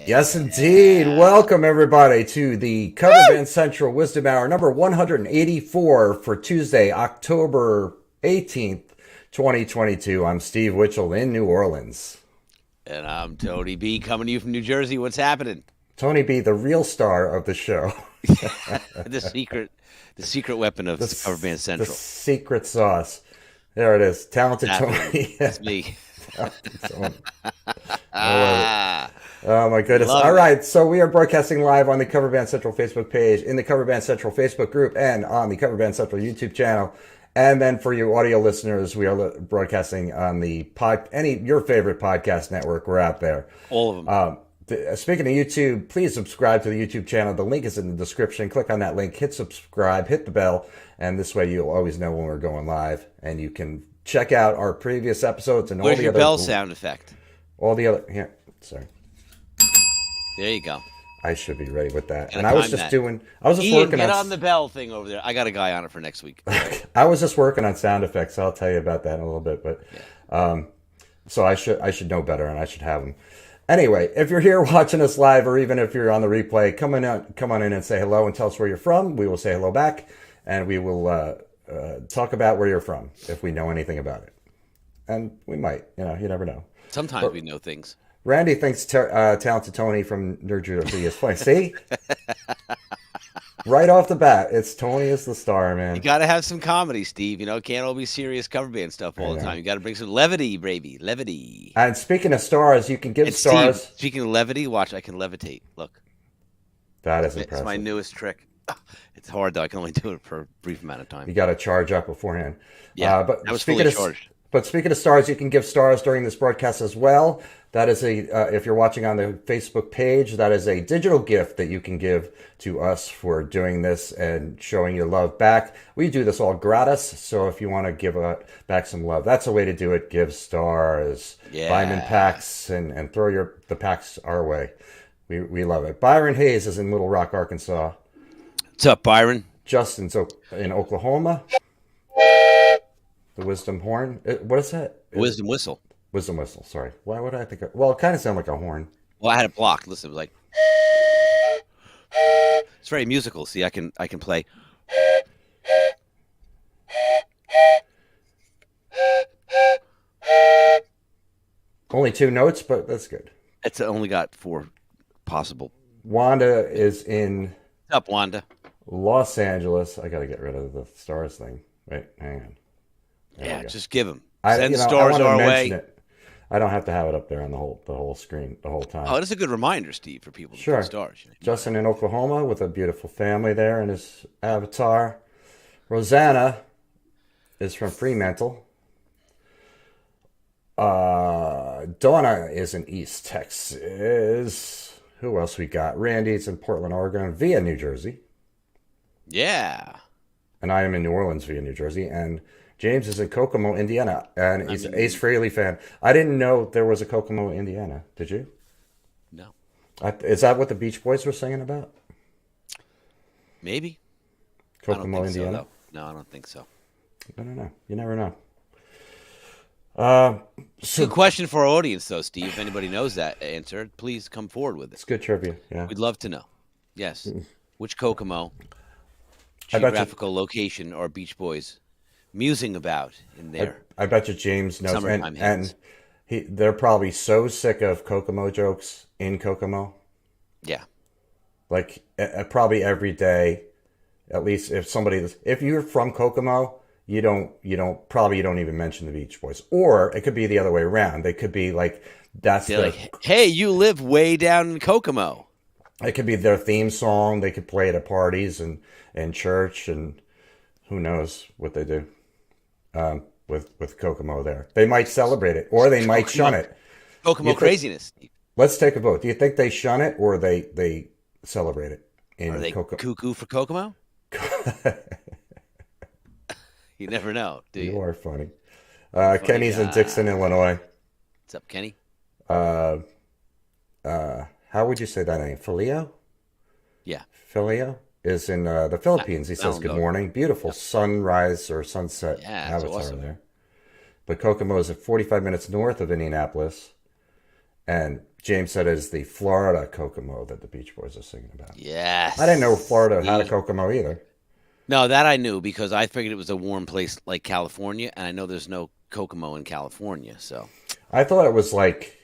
Yes, indeed. Welcome, everybody, to the Cover Band Central Wisdom Hour, number 184 for Tuesday, October 18th, 2022. I'm Steve Witchell in New Orleans. And I'm Tony B, coming to you from New Jersey. What's happening? Tony B, the real star of the show. the secret weapon of Cover Band Central. The secret sauce. There it is. Talented Tony. That's me. Oh my goodness. All right. So we are broadcasting live on the Cover Band Central Facebook page, in the Cover Band Central Facebook group, and on the Cover Band Central YouTube channel. And then for you audio listeners, we are broadcasting on the your favorite podcast network. We're out there. All of them. Speaking of YouTube, please subscribe to the YouTube channel. The link is in the description. Click on that link, hit subscribe, hit the bell, and this way you'll always know when we're going live. And you can check out our previous episodes and Where's all the your other bell sound effect? All the other sorry. There you go. I should be ready with that. And I was just Ian, working get on the bell thing over there. I got a guy on it for next week. I was just working on sound effects. I'll tell you about that in a little bit, but so I should know better, and I should have them. Anyway, if you're here watching us live, or even if you're on the replay, come on in and say hello and tell us where you're from. We will say hello back, and we will talk about where you're from if we know anything about it. And we might, you never know. Sometimes we know things. Randy thinks Talented Tony from New Jersey is funny. See? Right off the bat, Tony is the star, man. You got to have some comedy, Steve. Can't all be serious cover band stuff all the time. You got to bring some levity, baby. Levity. And speaking of stars, you can give stars. Steve, speaking of levity, watch, I can levitate. Look. That is impressive. It's my newest trick. It's hard, though. I can only do it for a brief amount of time. You got to charge up beforehand. Yeah, I was fully charged. But speaking of stars, you can give stars during this broadcast as well. That is if you're watching on the Facebook page, that is a digital gift that you can give to us for doing this and showing your love back. We do this all gratis, so if you want to give back some love, that's a way to do it. Give stars, buy them in packs, and throw the packs our way. We love it. Byron Hayes is in Little Rock, Arkansas. What's up, Byron? Justin's in Oklahoma. The Wisdom Horn. What is that? Wisdom Whistle. Wisdom Whistle, sorry. Why would I think well, it kind of sounded like a horn. Well, I had it blocked. Listen, it was like... It's very musical. See, I can play... Only 2 notes, but that's good. It's only got 4 possible. Wanda is in... What's up, Wanda? Los Angeles. I got to get rid of the stars thing. Wait, hang on. Yeah, just give them. Send stars our way. I don't have to have it up there on the whole screen the whole time. Oh, that's a good reminder, Steve, for people to put stars. Justin in Oklahoma with a beautiful family there and his avatar. Rosanna is from Fremantle. Donna is in East Texas. Who else we got? Randy's in Portland, Oregon, via New Jersey. Yeah. And I am in New Orleans via New Jersey. And James is in Kokomo, Indiana, and he's an Ace Frehley fan. I didn't know there was a Kokomo, Indiana. Did you? No. Is that what the Beach Boys were singing about? Maybe. Kokomo, Indiana? So, no, I don't think so. I don't know. You never know. Good question for our audience, though, Steve. If anybody knows that answer, please come forward with it. It's good trivia, yeah. We'd love to know. Yes. Which Kokomo geographical location are Beach Boys musing about in there? I bet you James knows. And they're probably so sick of Kokomo jokes in Kokomo. Yeah. Like probably every day, at least if you're from Kokomo, you don't even mention the Beach Boys. Or it could be the other way around. They could be like, hey, you live way down in Kokomo. It could be their theme song. They could play it at parties and church, and who knows what they do. With Kokomo there. They might celebrate it, or they might shun it. Kokomo craziness. Let's take a vote. Do you think they shun it, or they celebrate it? Are they cuckoo for Kokomo? You never know, do you? You are funny. Kenny's in Dixon, Illinois. What's up, Kenny? How would you say that name? Filio? Yeah. Filio is in the Philippines. He says good morning. Beautiful sunrise or sunset avatar awesome. There. But Kokomo is at 45 minutes north of Indianapolis. And James said is the Florida Kokomo that the Beach Boys are singing about. Yes. I didn't know Florida had a Kokomo either. No, that I knew because I figured it was a warm place like California, and I know there's no Kokomo in California, so. I thought it was like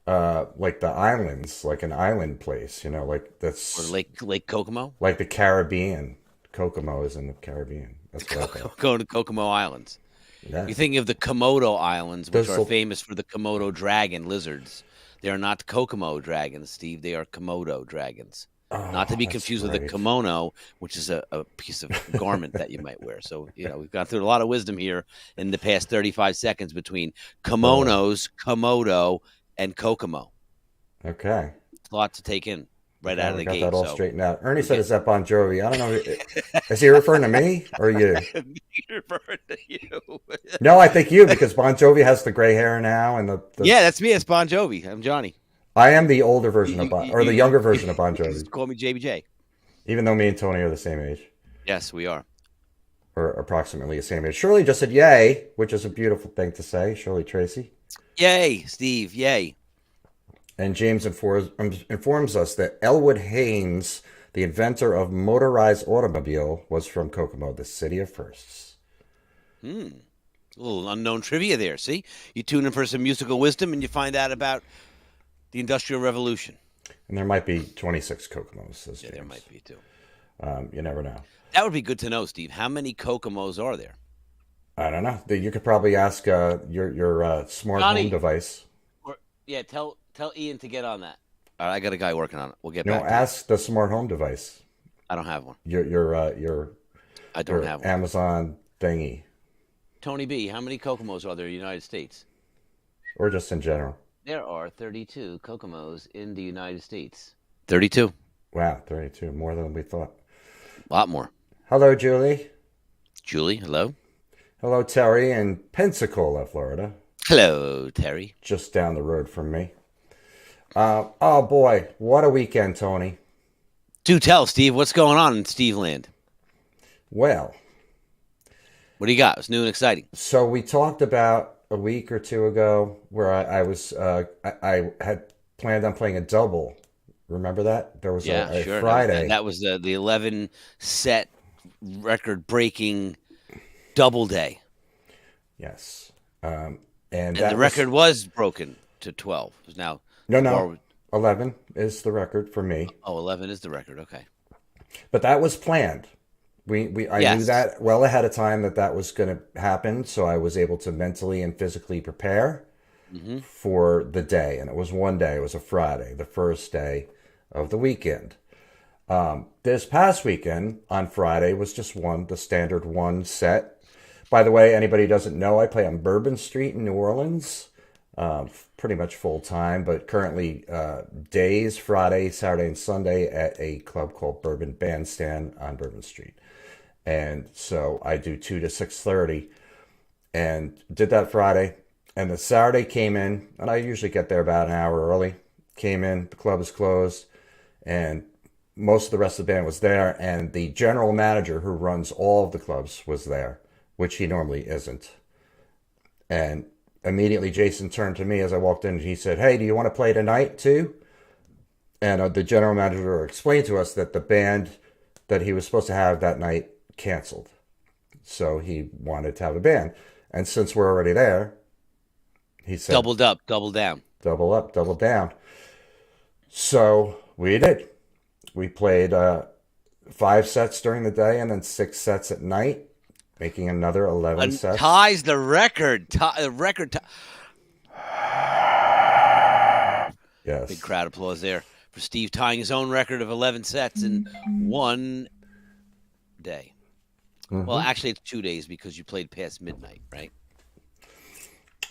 the islands, like an island place, like that's or Lake Kokomo, like the Caribbean. Kokomo is in the Caribbean. That's what I thought. Go to Kokomo Islands. Yeah. You're thinking of the Komodo Islands, which are famous for the Komodo dragon lizards. They are not Kokomo dragons, Steve. They are Komodo dragons. Not to be confused with a kimono, which is a piece of garment that you might wear. So, we've gone through a lot of wisdom here in the past 35 seconds between kimonos, Komodo, and Kokomo. Okay. It's a lot to take in out of the gate. Got that all straightened out. Ernie said, is that Bon Jovi? I don't know. Is he referring to me or you? He's referring to you. No, I think you, because Bon Jovi has the gray hair now. Yeah, that's me. It's Bon Jovi. I'm Johnny. I am the older version of the younger version of Bon Jovi. Just call me JBJ. Even though me and Tony are the same age. Yes, we are. Or approximately the same age. Shirley just said yay, which is a beautiful thing to say. Shirley Tracy. Yay, Steve. Yay. And James informs us that Elwood Haynes, the inventor of motorized automobile, was from Kokomo, the city of firsts. A little unknown trivia there. See? You tune in for some musical wisdom and you find out about the Industrial Revolution. And there might be 26 Kokomos, says James. Yeah, there might be, too. You never know. That would be good to know, Steve. How many Kokomos are there? I don't know. You could probably ask your smart home device. Tell Ian to get on that. All right, I got a guy working on it. We'll get back. Ask the smart home device. I don't have one. I don't have one. Amazon thingy. Tony B, how many Kokomos are there in the United States? Or just in general? There are 32 Kokomos in the United States. 32. Wow, 32. More than we thought. A lot more. Hello, Julie. Julie, hello. Hello, Terry in Pensacola, Florida. Hello, Terry. Just down the road from me. Oh, boy. What a weekend, Tony. Do tell, Steve. What's going on in Steve Land? Well. What do you got? It's new and exciting. So we talked about a week or two ago where I had planned on playing a double. Remember that? There was a sure. Friday. That was the 11 set record breaking double day. Yes. And the record was broken to 12. It was now No. 11 is the record for me. Oh, 11 is the record. Okay. But that was planned. I knew that well ahead of time that was going to happen, so I was able to mentally and physically prepare for the day. And it was one day. It was a Friday, the first day of the weekend. This past weekend on Friday was just the standard one set. By the way, anybody who doesn't know, I play on Bourbon Street in New Orleans, pretty much full time, but currently days, Friday, Saturday, and Sunday at a club called Bourbon Bandstand on Bourbon Street. And so I do 2 to 6:30 and did that Friday. And the Saturday came in, and I usually get there about an hour early. Came in, the club is closed, and most of the rest of the band was there. And the general manager who runs all of the clubs was there, which he normally isn't. And immediately Jason turned to me as I walked in and he said, "Hey, do you want to play tonight too?" And the general manager explained to us that the band that he was supposed to have that night canceled. So he wanted to have a band. And since we're already there, he said, doubled up, double down. Double up, double down. So we did. We played 5 sets during the day and then 6 sets at night, making another 11 sets. Ties the record. Yes. Big crowd applause there for Steve tying his own record of 11 sets in one day. Mm-hmm. Well, actually, it's 2 days because you played past midnight, right?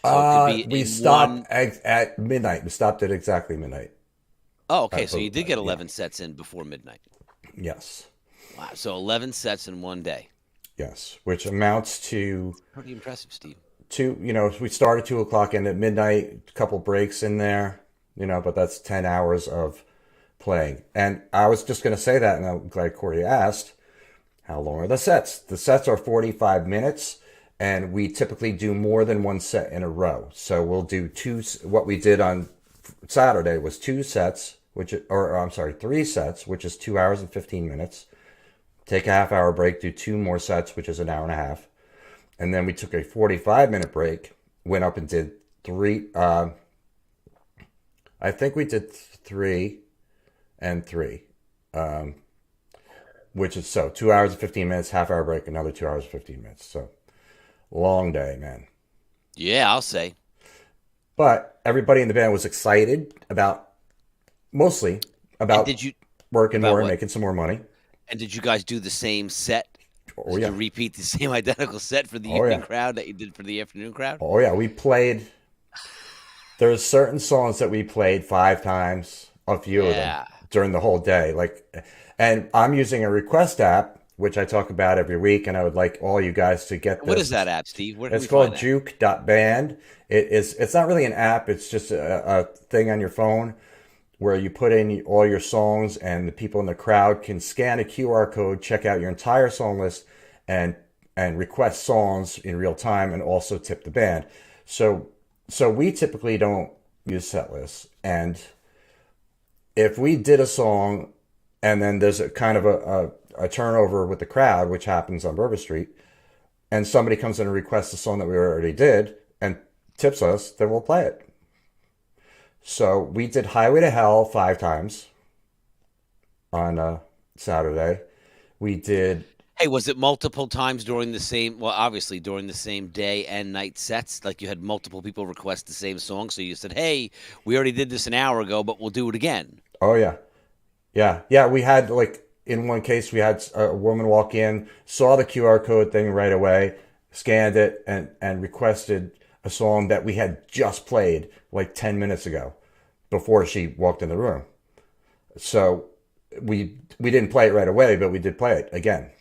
So we stopped at midnight. We stopped at exactly midnight. Oh, okay. So you did get 11 sets in before midnight. Yes. Wow. So 11 sets in one day. Yes, which amounts to... Pretty impressive, Steve. We started 2 o'clock and at midnight, a couple breaks in there, but that's 10 hours of playing. And I was just going to say that, and I'm glad Corey asked, how long are the sets? The sets are 45 minutes, and we typically do more than one set in a row. So we'll do 2, what we did on Saturday was 2 sets, I'm sorry, 3 sets, which is 2 hours and 15 minutes. Take a half-hour break, do 2 more sets, which is an hour and a half. And then we took a 45-minute break, went up and did three. I think we did 3 and 3, which is 2 hours and 15 minutes, half-hour break, another 2 hours and 15 minutes. So long day, man. Yeah, I'll say. But everybody in the band was excited mostly about working more and making some more money. And did you guys do the same set? Oh, yeah. Did you repeat the same identical set for the evening crowd that you did for the afternoon crowd? Oh, yeah. We played. There's certain songs that we played 5 times, a few of them, during the whole day. And I'm using a request app, which I talk about every week, and I would like all you guys to get this. What is that app, Steve? It's called juke.band. It's not really an app. It's just a thing on your phone where you put in all your songs, and the people in the crowd can scan a QR code, check out your entire song list, and request songs in real time, and also tip the band. So we typically don't use set lists. And if we did a song and then there's a kind of a turnover with the crowd, which happens on Bourbon Street, and somebody comes in and requests a song that we already did and tips us, then we'll play it. So we did Highway to Hell 5 times on Saturday. We did... Hey, was it multiple times during the same day and night sets? Like you had multiple people request the same song, so you said, hey, we already did this an hour ago, but we'll do it again. Oh, yeah. Yeah, we had, in one case, we had a woman walk in, saw the QR code thing right away, scanned it, and requested a song that we had just played 10 minutes ago before she walked in the room. So we didn't play it right away, but we did play it again.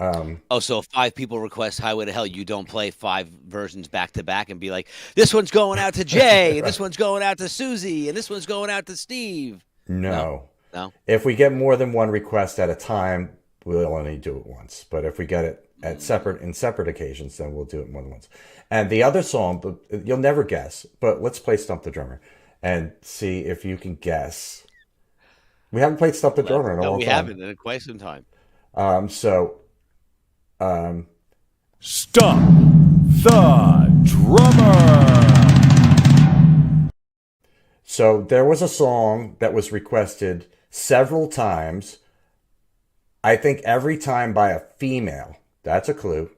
So if 5 people request Highway to Hell, you don't play 5 versions back to back and be like, this one's going out to Jay, and this one's going out to Susie, and this one's going out to Steve. No. No? If we get more than one request at a time, we'll only do it once. But if we get it in separate occasions, then we'll do it more than once. And the other song, you'll never guess, but let's play Stump the Drummer and see if you can guess. We haven't played Stump the Drummer in a long time. No, we haven't in quite some time. Stump the Drummer. So there was a song that was requested several times. I think every time by a female. That's a clue.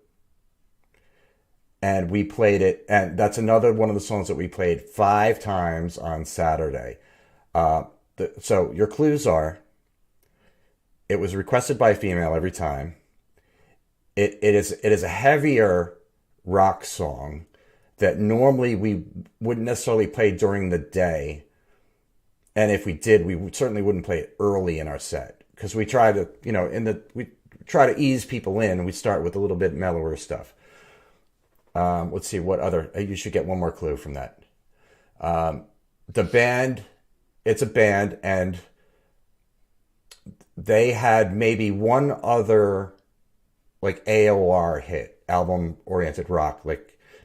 And we played it, and that's another one of the songs that we played 5 times on Saturday. So your clues are, it was requested by a female every time. It is a heavier rock song that normally we wouldn't necessarily play during the day. And if we did, we certainly wouldn't play it early in our set, because we try to, we try to ease people in, and we start with a little bit mellower stuff. Let's see what other. You should get one more clue from that. The band, it's a band, and they had maybe one other AOR hit, album-oriented rock,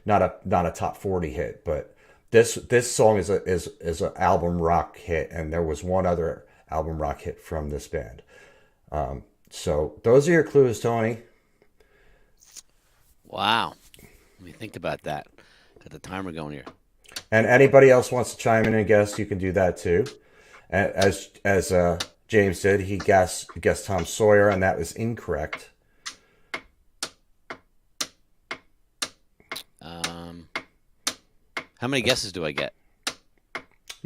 not a top 40 hit, but this song is an album rock hit, and there was one other album rock hit from this band. So those are your clues, Tony. Wow. Let me think about that. Got the timer going here. And anybody else wants to chime in and guess, you can do that too. As James did, he guessed Tom Sawyer, and that was incorrect. How many guesses do I get?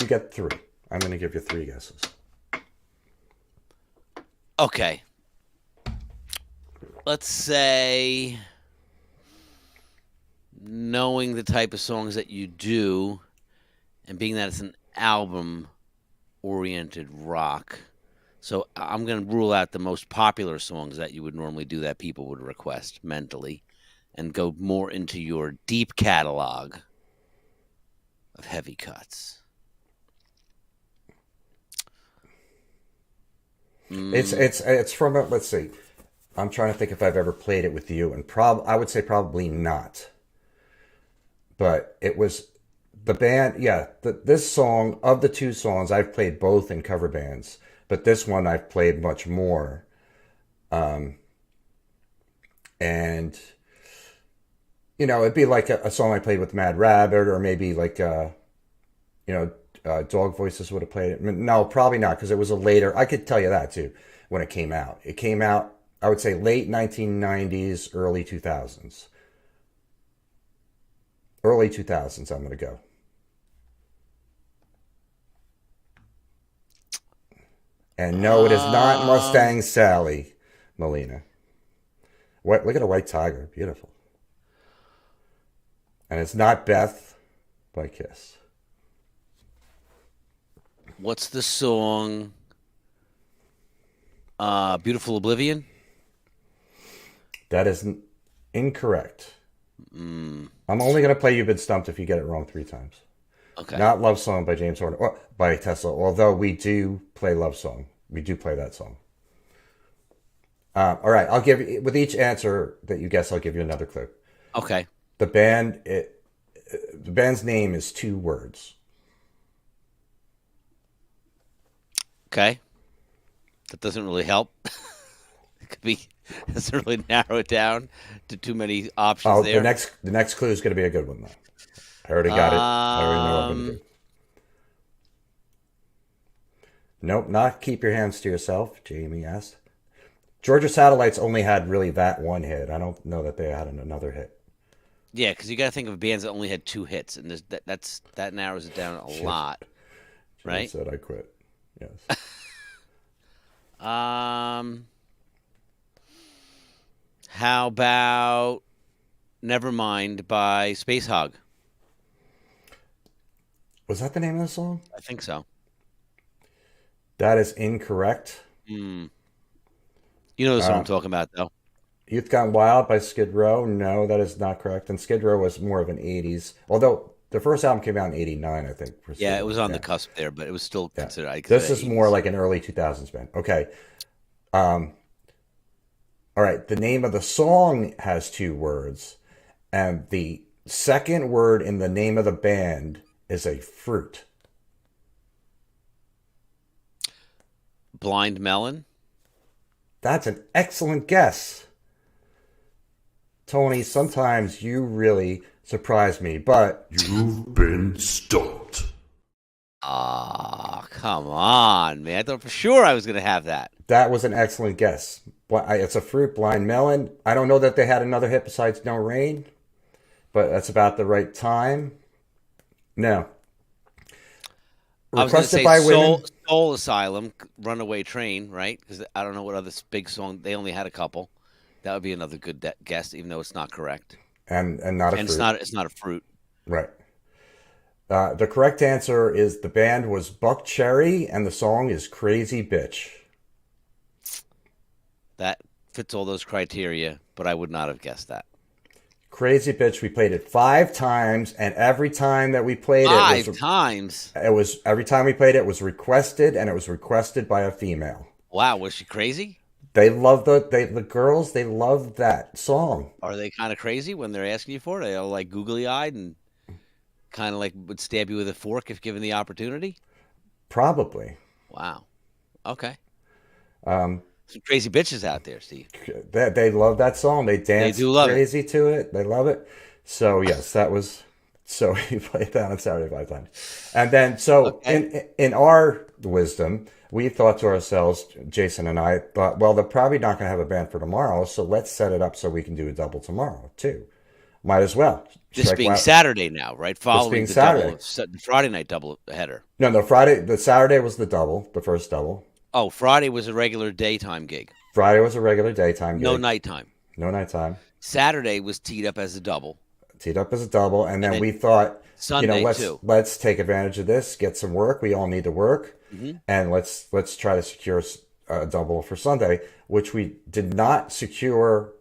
You get 3. I'm going to give you 3 guesses. Okay. Let's say, knowing the type of songs that you do, and being that it's an album-oriented rock, so I'm going to rule out the most popular songs that you would normally do that people would request mentally, and go more into your deep catalog of heavy cuts. It's from let's see. I'm trying to think if I've ever played it with you, and I would say probably not. But it was the band, yeah, this song, of the two songs, I've played both in cover bands, but this one I've played much more. And, it'd be like a song I played with Mad Rabbit, or maybe like, Dog Voices would have played it. No, probably not, because it was a later, I could tell you that too, when it came out. It came out, I would say, late 1990s, early 2000s. Early 2000s, I'm going to go. And no, it is not Mustang Sally, Melina. What? Look at a white tiger. Beautiful. And it's not Beth by Kiss. What's the song? Beautiful Oblivion? That is incorrect. I'm only going to play You've Been Stumped if you get it wrong 3 times. Okay. Not Love Song by James Horner, or by Tesla, although we do play Love Song. We do play that song. All right, I'll give you, with each answer that you guess, I'll give you another clue. Okay. The band's name is 2 words. Okay. That doesn't really help. It could be, doesn't really narrow it down to too many options there. The next clue is going to be a good one, though. I already got it. I already know what I'm going to do. Nope, not Keep Your Hands to Yourself, Jamie asked. Georgia Satellites only had really that one hit. I don't know that they had another hit. Yeah, because you got to think of bands that only had 2 hits, and that narrows it down a lot, right? Said I quit. Yes. How about Nevermind by Space Hog? Was that the name of the song? I think so. That is incorrect. You know the song I'm talking about, though. Youth Gone Wild by Skid Row? No, that is not correct. And Skid Row was more of an 80s. Although the first album came out in 89, I think. Yeah, it was on the cusp there, but it was still considered. This is more like an early 2000s band. Okay. All right. The name of the song has 2 words. And the second word in the name of the band is a fruit. Blind Melon? That's an excellent guess. Tony, sometimes you really surprise me, but you've been stumped. Come on, man. I thought for sure I was going to have that. That was an excellent guess. It's a fruit, Blind Melon. I don't know that they had another hit besides No Rain, but that's about the right time. No. I was going to say Soul Asylum, Runaway Train, right? Because I don't know what other big song. They only had a couple. That would be another good guess, even though it's not correct. And not a fruit. It's not a fruit. Right. The correct answer is the band was Buck Cherry, and the song is Crazy Bitch. That fits all those criteria, but I would not have guessed that. Crazy Bitch, we played it 5 times, and every time that we played it... 5 times? Every time we played it was requested, and it was requested by a female. Wow, was she crazy? They love the girls, they love that song. Are they kind of crazy when they're asking you for it? Are they all like googly-eyed and kind of like would stab you with a fork if given the opportunity? Probably. Wow. Okay. Some crazy bitches out there, Steve. They love that song. They dance crazy to it. They love it. So yes, that was. So we played that on Saturday 5 times, and then in our wisdom, we thought to ourselves, Jason and I thought, well, they're probably not going to have a band for tomorrow, so let's set it up so we can do a double tomorrow too. Might as well. This being Saturday now, right? Following the Saturday. The Friday night double header. No, the Saturday was the double, the first double. Oh, Friday was a regular daytime gig. Friday was a regular daytime gig. No nighttime. No nighttime. Saturday was teed up as a double. And then we thought, Sunday let's take advantage of this, get some work. We all need to work, and let's try to secure a double for Sunday, which we did not secure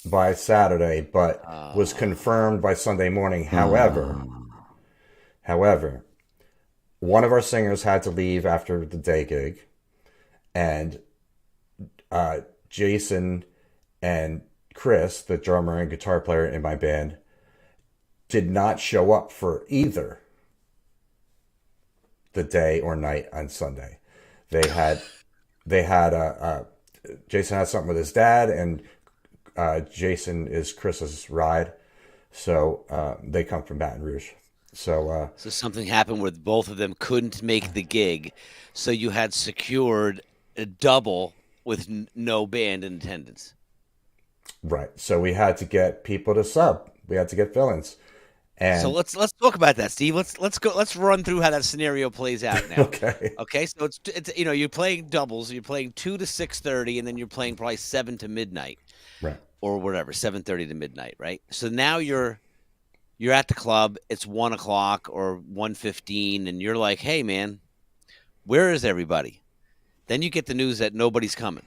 by Saturday, but was confirmed by Sunday morning. However, one of our singers had to leave after the day gig. And Jason and Chris, the drummer and guitar player in my band, did not show up for either the day or night on Sunday. They had Jason had something with his dad, and Jason is Chris's ride. So they come from Baton Rouge. So something happened where both of them couldn't make the gig, so you had secured a double with no band in attendance. Right. So we had to get people to sub. We had to get fill-ins. And so let's talk about that, Steve. Let's run through how that scenario plays out now. Okay. So it's you're playing doubles. You're playing 2 to 6:30, and then you're playing probably 7 to midnight, right, or whatever, 7:30 to midnight, right? So now you're at the club. It's 1 o'clock or 1:15, and you're like, hey man, where is everybody? Then you get the news that nobody's coming.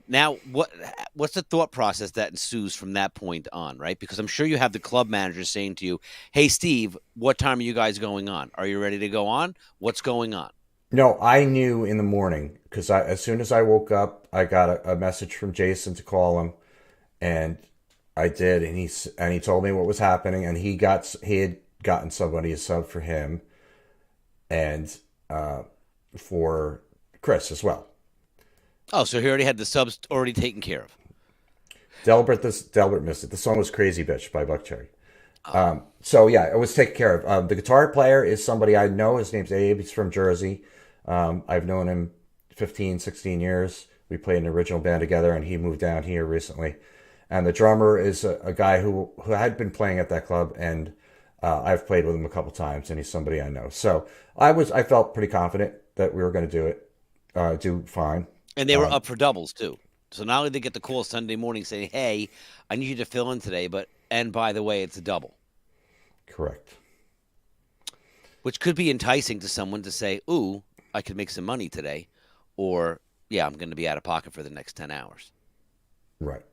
Now, what's the thought process that ensues from that point on, right? Because I'm sure you have the club manager saying to you, hey, Steve, what time are you guys going on? Are you ready to go on? What's going on? No, I knew in the morning because as soon as I woke up, I got a message from Jason to call him, and I did, and he told me what was happening, and he had gotten somebody to sub for him and for Chris as well. Oh, so he already had the subs already taken care of. Delbert missed it. The song was Crazy Bitch by Buckcherry. So yeah, it was taken care of. The guitar player is somebody I know. His name's Abe. He's from Jersey. I've known him 15, 16 years. We played in an original band together, and he moved down here recently. And the drummer is a guy who had been playing at that club, and I've played with him a couple times, and he's somebody I know. So I felt pretty confident that we were going to do fine. And they were up for doubles too. So not only did they get the call Sunday morning saying, hey, I need you to fill in today, and by the way, it's a double. Correct. Which could be enticing to someone to say, ooh, I could make some money today, or yeah, I'm going to be out of pocket for the next 10 hours. Right.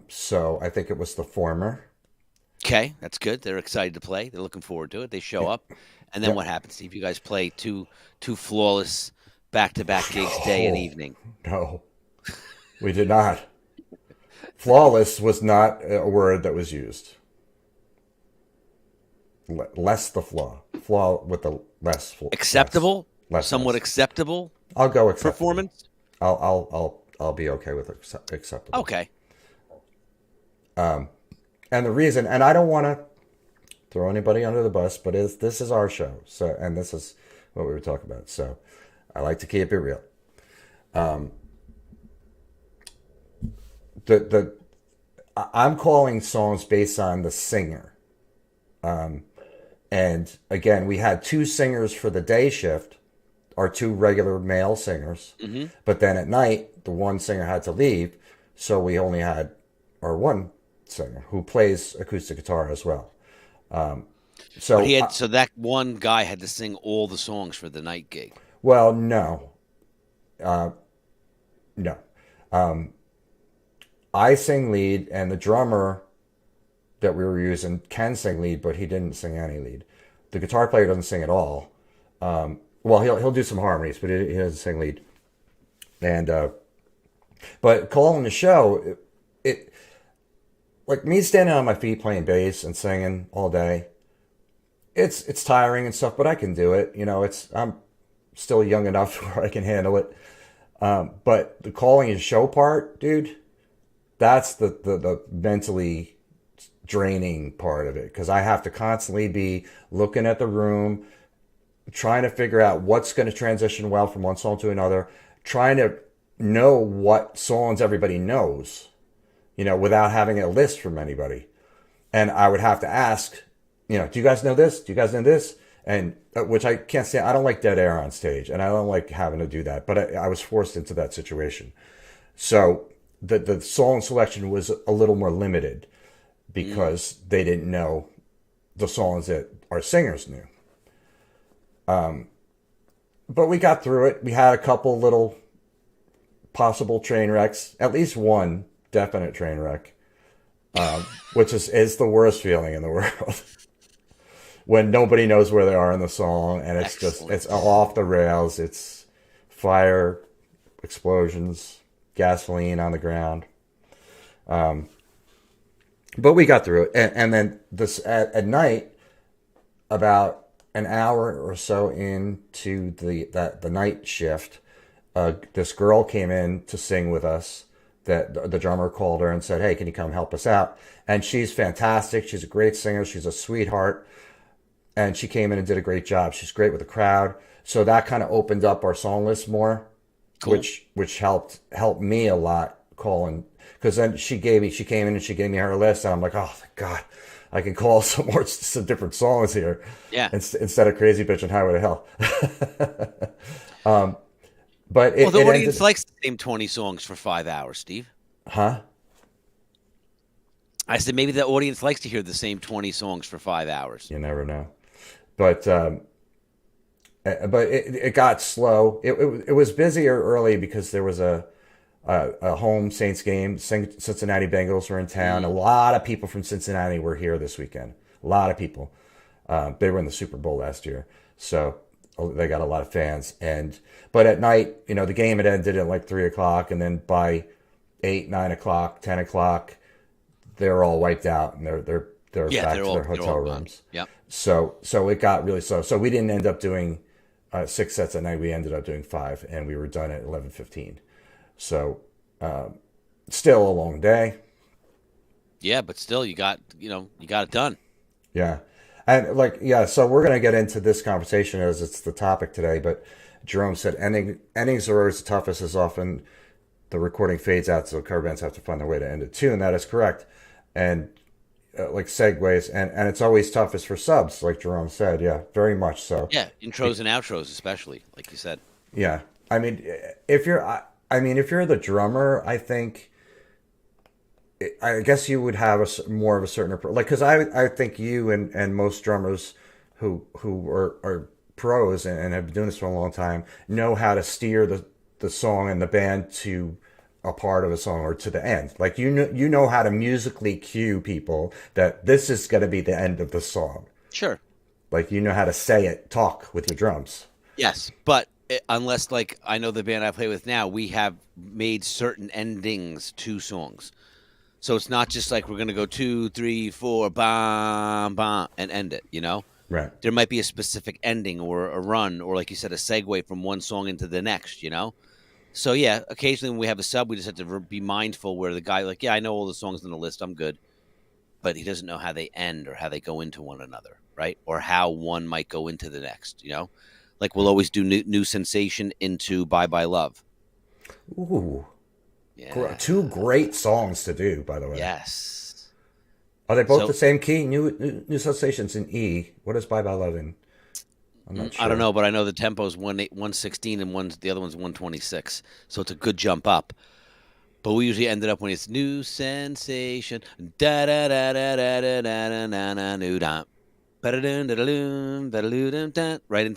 So I think it was the former. Okay, that's good. They're excited to play. They're looking forward to it. They show up. And then what happens, Steve? You guys play two flawless back-to-back gigs day and evening. No, we did not. Flawless was not a word that was used. Less the flaw. Flaw with the less. Acceptable? Less. Somewhat acceptable? I'll go acceptable. Performance? I'll be okay with acceptable. Okay. And the reason, and I don't want to throw anybody under the bus, but this is our show. So, and this is what we were talking about. So I like to keep it real. I'm calling songs based on the singer. And again, we had 2 singers for the day shift, our 2 regular male singers. Mm-hmm. But then at night, the one singer had to leave. So we only had our one singer who plays acoustic guitar as well. So that one guy had to sing all the songs for the night gig. Well, no. No. I sing lead, and the drummer that we were using can sing lead, but he didn't sing any lead. The guitar player doesn't sing at all. Well, he'll do some harmonies, but he doesn't sing lead. And but calling the show, it like me standing on my feet playing bass and singing all day. It's tiring and stuff, but I can do it. I'm still young enough where I can handle it. But the calling and show part, dude, that's the mentally draining part of it, because I have to constantly be looking at the room, trying to figure out what's going to transition well from one song to another, trying to know what songs everybody knows, without having a list from anybody. And I would have to ask, do you guys know this? Do you guys know this? And which I can't say. I don't like dead air on stage, and I don't like having to do that. But I was forced into that situation. So the song selection was a little more limited because they didn't know the songs that our singers knew. But we got through it. We had a couple little possible train wrecks, at least one definite train wreck, which is the worst feeling in the world. When nobody knows where they are in the song, and it's Excellent. It's off the rails. It's fire, explosions, gasoline on the ground. But we got through it. And then this at night, about an hour or so into the night shift, this girl came in to sing with us. That the drummer called her and said, "Hey, can you come help us out?" And she's fantastic. She's a great singer. She's a sweetheart, and she came in and did a great job. She's great with the crowd. So that kind of opened up our song list more, Cool. which helped me a lot calling, because then she came in and she gave me her list, and I'm like, oh thank God, I can call some different songs here, Yeah. instead of Crazy Bitch and Highway to Hell. But the audience likes the same 20 songs for 5 hours, Steve. Huh? I said maybe the audience likes to hear the same 20 songs for 5 hours. You never know. But it got slow. It was busier early because there was a home Saints game. Cincinnati Bengals were in town. A lot of people from Cincinnati were here this weekend. A lot of people. They were in the Super Bowl last year, so they got a lot of fans. But at night, the game had ended at like 3:00, and then by 8, 9 o'clock, 10 o'clock, they're all wiped out and they're back to their hotel rooms. Yep. So it got really slow. So we didn't end up doing 6 sets at night. We ended up doing 5, and we were done at 11:15. So still a long day. Yeah, but still, you got it done. Yeah. And so we're going to get into this conversation as it's the topic today. But Jerome said endings are always the toughest, as often the recording fades out, so cover bands have to find their way to end it too. And that is correct. And like segues, and it's always toughest for subs, like Jerome said. Yeah, very much so. Yeah, intros and outros, especially, like you said. Yeah. I mean, if you're the drummer, I think, I guess you would have more of a certain approach. Like, because I think you and most drummers who are pros and have been doing this for a long time know how to steer the song and the band to a part of a song or to the end. Like, you know how to musically cue people that this is going to be the end of the song. Sure. Like, you know how to talk with your drums. Yes, but unless, like, I know the band I play with now, we have made certain endings to songs. So it's not just like we're going to go 2, 3, 4, bam, bam, and end it, Right. There might be a specific ending or a run or, like you said, a segue from one song into the next, So, yeah, occasionally when we have a sub, we just have to be mindful where the guy, like, yeah, I know all the songs on the list, I'm good. But he doesn't know how they end or how they go into one another, right? Or how one might go into the next, Like, we'll always do new Sensation into Bye Bye Love. Ooh. Yeah. 2 great songs to do, by the way. Yes. Are they both the same key? New Sensations in E. What is Bye Bye Love in? I'm not sure. I don't know, but I know the tempo's 116 and the other one's 126. So it's a good jump up. But we usually ended up when it's New Sensation, da da da da da da da da da new da. Right into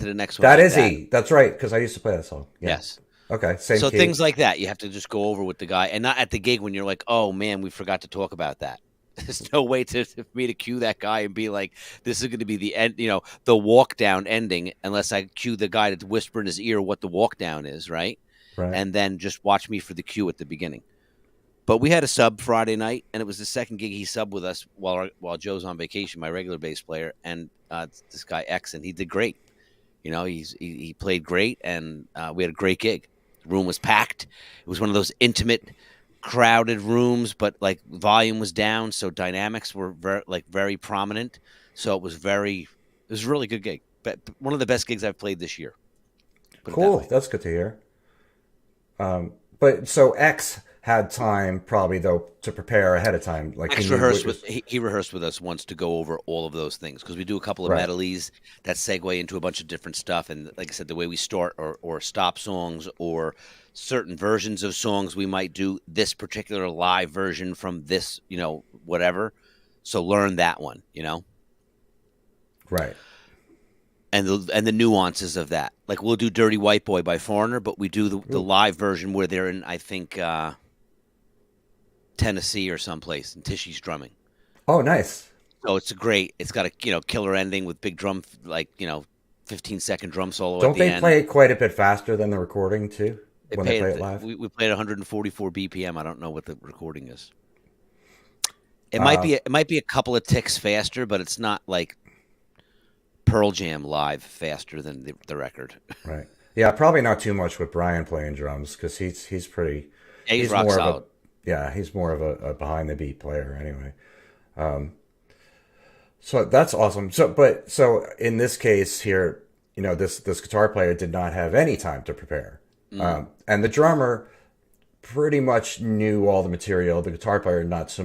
the next one. That is E. That's right, because I used to play that song. Yeah. Yes. Okay, same So key. things like that, you have to just go over with the guy, and not at the gig when you're like, oh man, we forgot to talk about that. There's no way for me to cue that guy and be like, this is going to be the end, the walk down ending, unless I cue the guy to whisper in his ear what the walk down is, right? Right. And then just watch me for the cue at the beginning. But we had a sub Friday night, and it was the second gig he subbed with us while Joe's on vacation, my regular bass player, and this guy X, and he did great. He played great, and we had a great gig. The room was packed. It was one of those intimate, crowded rooms, but like volume was down, so dynamics were very prominent. So it was a really good gig. But one of the best gigs I've played this year. Cool. That's good to hear. But so X had time probably though to prepare ahead of time. Like he rehearsed with us once to go over all of those things, because we do a couple of medleys that segue into a bunch of different stuff. And like I said, the way we start or stop songs or certain versions of songs, we might do this particular live version from this, whatever. So learn that one, Right. And the nuances of that. Like, we'll do Dirty White Boy by Foreigner, but we do the live version where they're in, I think, Tennessee or someplace, and Tishy's drumming. Oh, nice. So it's got a killer ending with big drum, 15-second drum solo. Don't they play it quite a bit faster than the recording too? They play it live. We played 144 BPM. I don't know what the recording is. It might be a couple of ticks faster, but it's not like Pearl Jam live faster than the record. Right. Yeah, probably not too much with Brian playing drums because he's pretty. Yeah, he's rock more solid. of a he's more of a behind the beat player anyway. So that's awesome. So in this case here, this guitar player did not have any time to prepare, and the drummer pretty much knew all the material. The guitar player not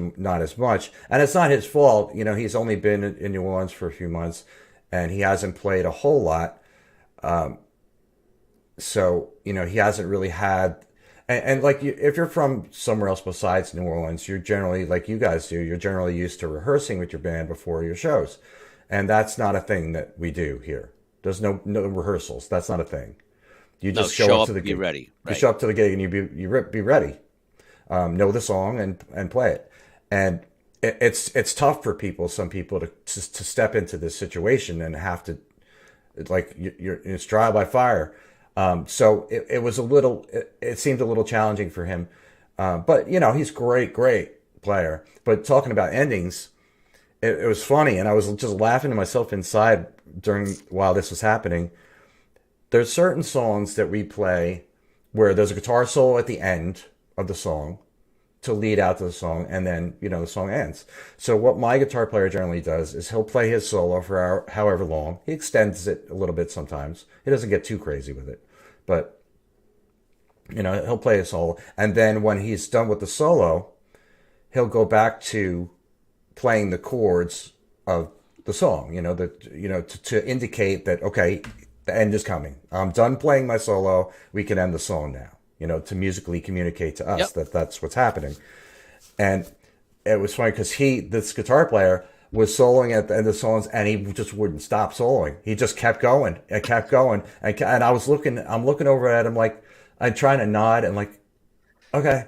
as much, and it's not his fault. He's only been in New Orleans for a few months, and he hasn't played a whole lot. So he hasn't really had. And like if you're from somewhere else besides New Orleans, you're generally, like you guys do, you're generally used to rehearsing with your band before your shows. And that's not a thing that we do here. There's no rehearsals. That's not a thing. You just show up to the gig. Be ready. Right. You show up to the gig and you be ready. Know the song and play it. And it's tough for some people to step into this situation and have to, like, it's trial by fire. So it was it seemed a little challenging for him. But he's great player. But talking about endings, it was funny. And I was just laughing to myself inside while this was happening. There's certain songs that we play where there's a guitar solo at the end of the song to lead out to the song. And then, the song ends. So what my guitar player generally does is he'll play his solo for however long. He extends it a little bit sometimes. He doesn't get too crazy with it. But, he'll play a solo. And then when he's done with the solo, he'll go back to playing the chords of the song, to indicate that, okay, the end is coming. I'm done playing my solo. We can end the song now, to musically communicate to us that that's what's happening. And it was funny because this guitar player was soloing at the end of the songs, and he just wouldn't stop soloing. He just kept going and kept going. And I'm looking over at him, like, I'm trying to nod and like, okay,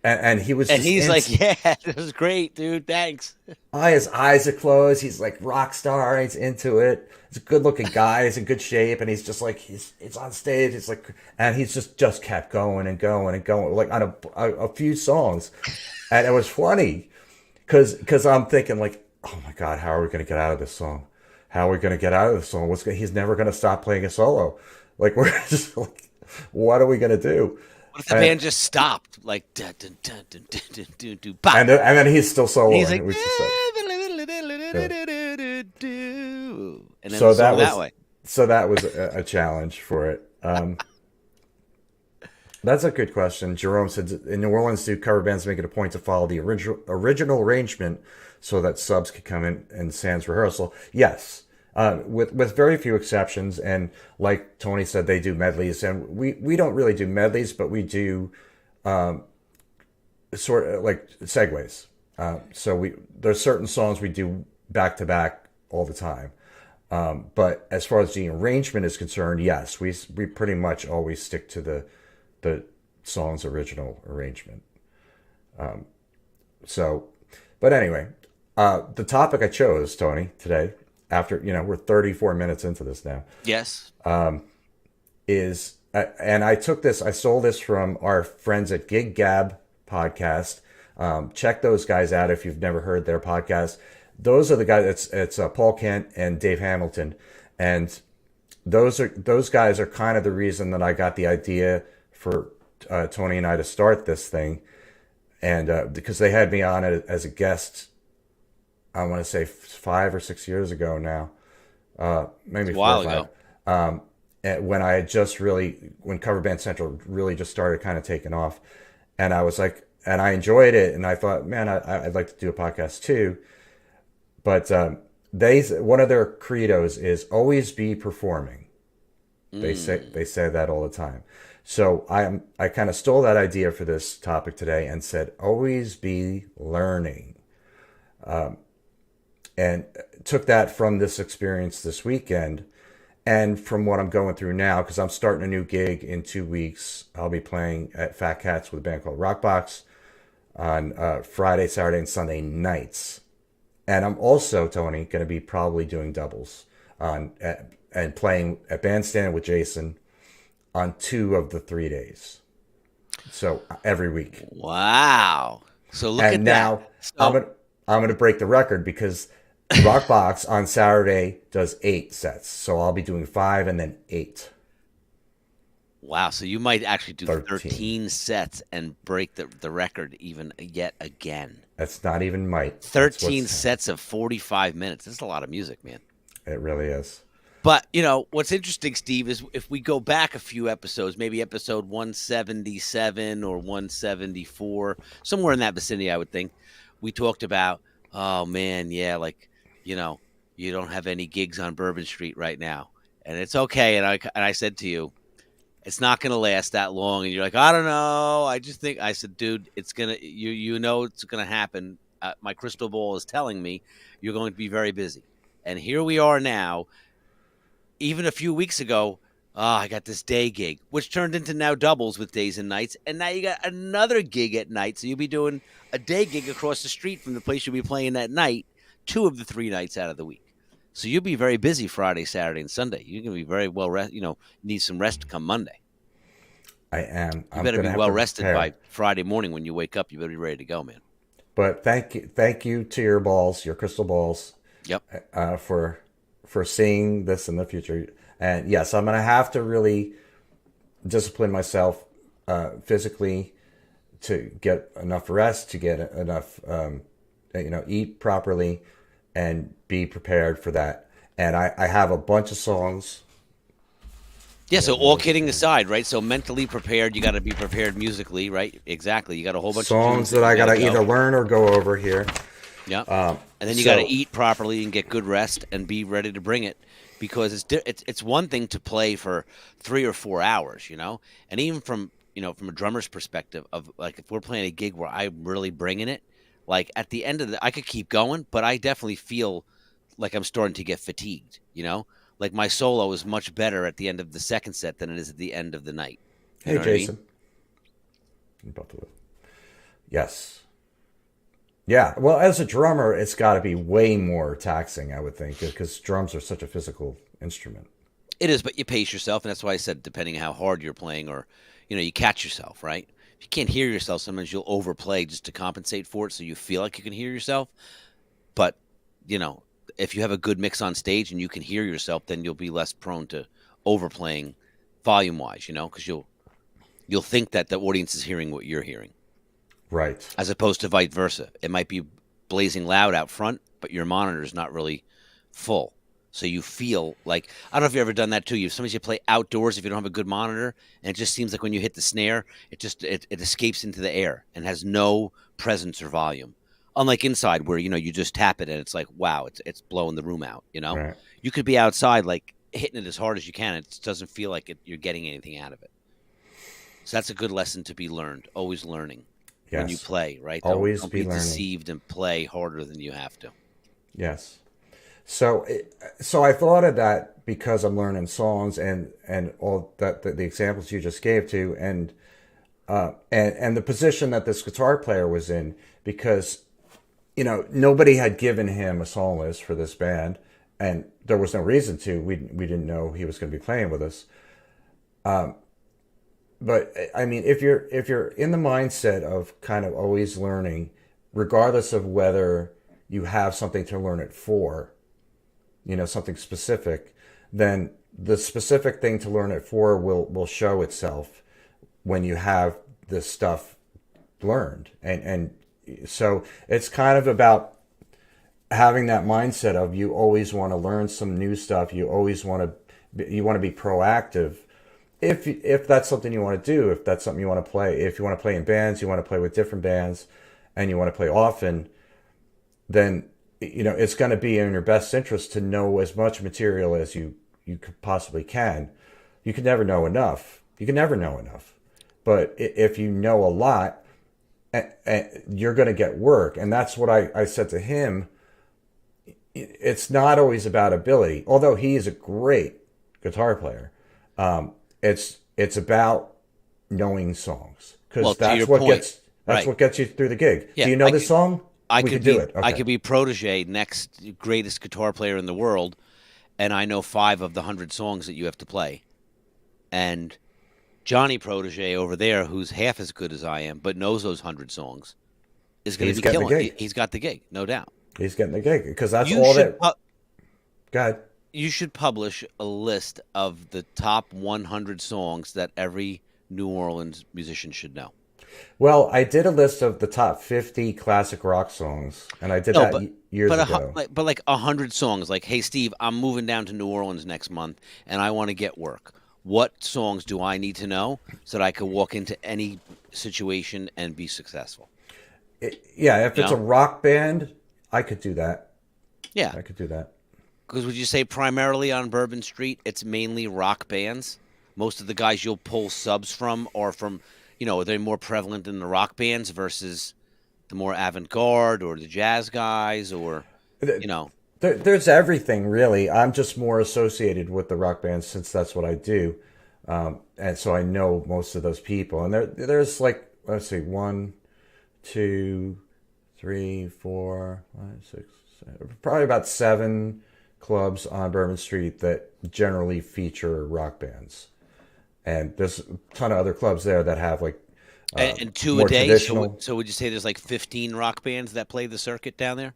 and he was, and he's like, yeah, this is great, dude. Thanks. His eyes are closed. He's like rock star. He's into it. He's a good looking guy. He's in good shape. And he's just like, he's on stage. It's like, and he's just kept going and going and going, like on a few songs. And it was funny because I'm thinking like, oh my God, how are we going to get out of this song? How are we going to get out of this song? He's never going to stop playing a solo. Like, we're just like, what are we going to do? What if the band just stopped? Like, dun, dun, dun, dun, dun, dun, dun, dun, bop. And then he's still soloing. He's like, and then so that way. So that was a challenge for it. That's a good question. Jerome said, in New Orleans, do cover bands make it a point to follow the original arrangement so that subs could come in and sans rehearsal? Yes. With very few exceptions, and like Tony said, they do medleys, and we don't really do medleys, but we do sort of like segues. So there's certain songs we do back to back all the time. But as far as the arrangement is concerned, yes, we pretty much always stick to the song's original arrangement. But anyway, the topic I chose, Tony, today, after, we're 34 minutes into this now. Yes. Is, and I stole this from our friends at Gig Gab podcast. Check those guys out if you've never heard their podcast. Those are the guys, it's Paul Kent and Dave Hamilton. And those guys are kind of the reason that I got the idea for Tony and I to start this thing. And because they had me on it as a guest, I want to say 5 or 6 years ago now, maybe 4 or 5. When I had when Cover Band Central really just started kind of taking off, and I was like, and I enjoyed it, and I thought, man, I'd like to do a podcast too. But one of their credos is always be performing. They say that all the time. So I kind of stole that idea for this topic today and said, always be learning. And took that from this experience this weekend and from what I'm going through now, because I'm starting a new gig in 2 weeks. I'll be playing at Fat Cats with a band called Rockbox on Friday, Saturday, and Sunday nights. And I'm also, Tony, going to be probably doing doubles and playing at Bandstand with Jason on 2 of the 3 days. So every week. Wow. So look at now, that. I'm going to break the record because Rockbox on Saturday does 8 sets, so I'll be doing 5 and then 8. Wow, so you might actually do 13. 13 sets and break the record even yet again. That's not even might. 13 sets of 45 minutes. That's a lot of music, man. It really is. But, what's interesting, Steve, is if we go back a few episodes, maybe episode 177 or 174, somewhere in that vicinity, I would think, we talked about, oh, man, yeah, like, you don't have any gigs on Bourbon Street right now. And it's okay. And I said to you, it's not going to last that long. And you're like, I don't know. I said, dude, it's going to, it's going to happen. My crystal ball is telling me you're going to be very busy. And here we are now. Even a few weeks ago, I got this day gig, which turned into now doubles with days and nights. And now you got another gig at night. So you'll be doing a day gig across the street from the place you'll be playing that night, 2 of the 3 nights out of the week. So you'll be very busy Friday, Saturday, and Sunday. You're going to be very well rest. Need some rest to come Monday. I am. You better be well rested by Friday morning when you wake up. You better be ready to go, man. But thank you to your balls, your crystal balls. Yep. For seeing this in the future. And yes, I'm going to have to really discipline myself physically to get enough rest, to get enough, eat properly and be prepared for that. And I have a bunch of songs. Yeah, so all kidding aside, right? So mentally prepared, you got to be prepared musically, right? Exactly. You got a whole bunch of songs that I got to either learn or go over here. Yeah. And then you got to eat properly and get good rest and be ready to bring it, because it's one thing to play for 3 or 4 hours, and even from a drummer's perspective of like, if we're playing a gig where I'm really bringing it, like at the end of I could keep going, but I definitely feel like I'm starting to get fatigued, like my solo is much better at the end of the second set than it is at the end of the night. Hey, Jason. I mean? Yes. Yeah, well, as a drummer, it's got to be way more taxing, I would think, because drums are such a physical instrument. It is, but you pace yourself, and that's why I said depending on how hard you're playing, or, you catch yourself, right? If you can't hear yourself, sometimes you'll overplay just to compensate for it so you feel like you can hear yourself. But, if you have a good mix on stage and you can hear yourself, then you'll be less prone to overplaying volume-wise, because you'll think that the audience is hearing what you're hearing. Right. As opposed to vice versa. It might be blazing loud out front, but your monitor is not really full. So you feel like, I don't know if you've ever done that too. Sometimes you play outdoors if you don't have a good monitor, and it just seems like when you hit the snare, it escapes into the air and has no presence or volume. Unlike inside where, you just tap it and it's like, wow, it's blowing the room out, Right. You could be outside like hitting it as hard as you can. It doesn't feel like you're getting anything out of it. So that's a good lesson to be learned. Always learning. Yes. When you play, right? Always don't be learning. Deceived and play harder than you have to. Yes. So I thought of that because I'm learning songs and all that the examples you just gave to, and the position that this guitar player was in, because nobody had given him a song list for this band, and there was no reason to. We didn't know he was going to be playing with us. But I mean, if you're in the mindset of kind of always learning, regardless of whether you have something to learn it for, something specific, then the specific thing to learn it for will show itself when you have this stuff learned. And so it's kind of about having that mindset of you always want to learn some new stuff. You always want to be proactive. If that's something you want to do, if that's something you want to play, if you want to play in bands, you want to play with different bands, and you want to play often, then it's going to be in your best interest to know as much material as you possibly can. You can never know enough. But if you know a lot, you're going to get work. And that's what I said to him. It's not always about ability, although he is a great guitar player. It's about knowing songs, because that's what gets you through the gig. Yeah, do you know this song? We could do it. Okay. I could be Protege, next greatest guitar player in the world, and I know 5 of the 100 songs that you have to play. And Johnny Protege over there, who's half as good as I am, but knows those 100 songs, is going to be killing it. He's got the gig, no doubt. He's getting the gig because that's You all should that. Go ahead. you should publish a list of the top 100 songs that every New Orleans musician should know. Well, I did a list of the top 50 classic rock songs, and I did No, that years ago. like 100 songs. Like, hey, Steve, I'm moving down to New Orleans next month, and I want to get work. What songs do I need to know so that I could walk into any situation and be successful? Yeah, if it's a rock band, I could do that. Yeah. I could do that. Because would you say primarily on Bourbon Street, it's mainly rock bands? Most of the guys you'll pull subs from are from, are they more prevalent in the rock bands versus the more avant-garde or the jazz guys or, There's everything, really. I'm just more associated with the rock bands since that's what I do. And so I know most of those people. And there's like, let's see, 1, 2, 3, 4, 5, 6, 7, probably about 7 clubs on Bourbon Street that generally feature rock bands. And there's a ton of other clubs there that have like and 2 a day. So would you say there's like 15 rock bands that play the circuit down there?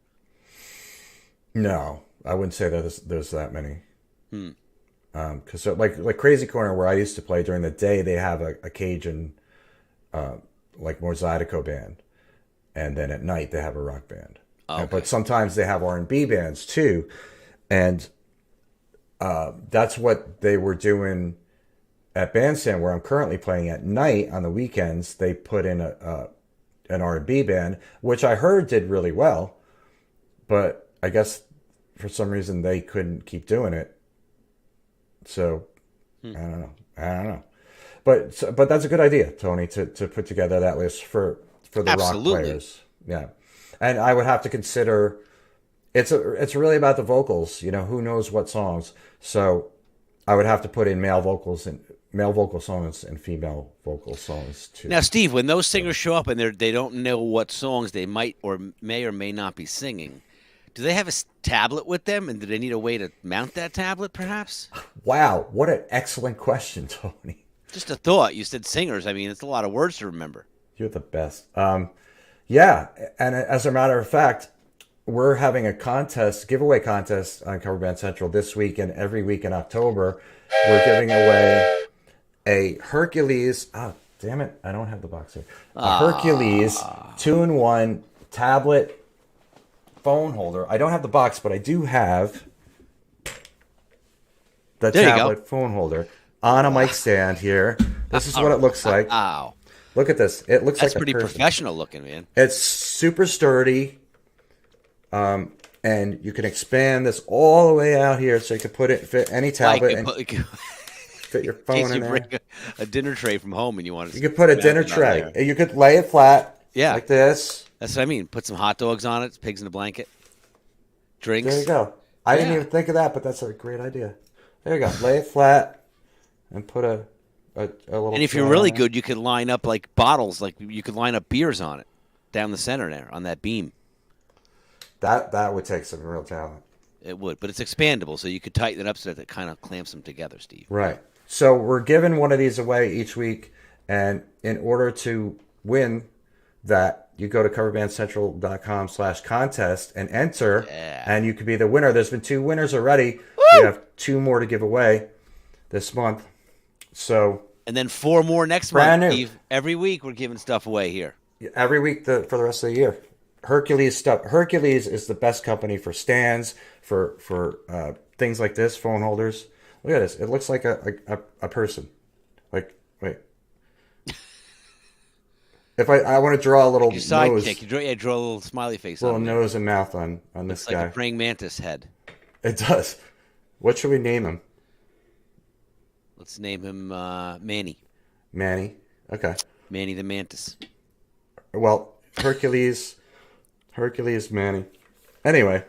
No, I wouldn't say that there's that many. Because like Crazy Corner, where I used to play during the day, they have a Cajun like Mozzico band, and then at night they have a rock band. Okay. But sometimes they have R&B bands too, and that's what they were doing at Bandstand, where I'm currently playing at night on the weekends. They put in an R&B band, which I heard did really well, but I guess for some reason they couldn't keep doing it. So I don't know. But that's a good idea, Tony, to put together that list for the Absolutely. rock players. Yeah. And I would have to consider it's really about the vocals, who knows what songs. So I would have to put in male vocal songs and female vocal songs too. Now, Steve, when those singers show up and they don't know what songs they might or may not be singing, do they have a tablet with them, and do they need a way to mount that tablet, perhaps? Wow, what an excellent question, Tony. Just a thought. You said singers. I mean, it's a lot of words to remember. You're the best. Yeah, and as a matter of fact, we're having a giveaway contest on Cover Band Central this week and every week in October. We're giving away a Hercules. Oh, damn it! I don't have the box here. A Hercules 2-in-1 tablet phone holder. I don't have the box, but I do have the tablet phone holder on a mic stand here. This is what it looks like. Wow. Look at this. It looks That's like pretty professional looking, man. It's super sturdy. And you can expand this all the way out here so you can fit any tablet and fit your phone in there. Bring a dinner tray from home and you want to. You could put a dinner tray. You could lay it flat. Yeah. Like this. That's what I mean. Put some hot dogs on it. Pigs in a blanket. Drinks. There you go. I didn't even think of that, but that's a great idea. There you go. Lay it flat and put a little. And if you're really good, you could line up like bottles. Like you could line up beers on it down the center there on that beam. That would take some real talent. It would, but it's expandable, so you could tighten it up so that it kind of clamps them together, Steve. Right. So we're giving one of these away each week, and in order to win that, you go to coverbandcentral.com/contest and enter, and you could be the winner. There's been 2 winners already. Woo! We have 2 more to give away this month. So, and then 4 more next month, Steve. Every week we're giving stuff away here. Every week for the rest of the year. Hercules stuff. Hercules is the best company for stands, for things like this, phone holders. Look at this. It looks like a person. Like, wait. If I want to draw a little nose. Sidekick. You draw a little smiley face. Little nose and mouth on this guy. Like a praying mantis head. It does. What should we name him? Let's name him Manny. Manny. Okay. Manny the Mantis. Well, Hercules Manny. Anyway,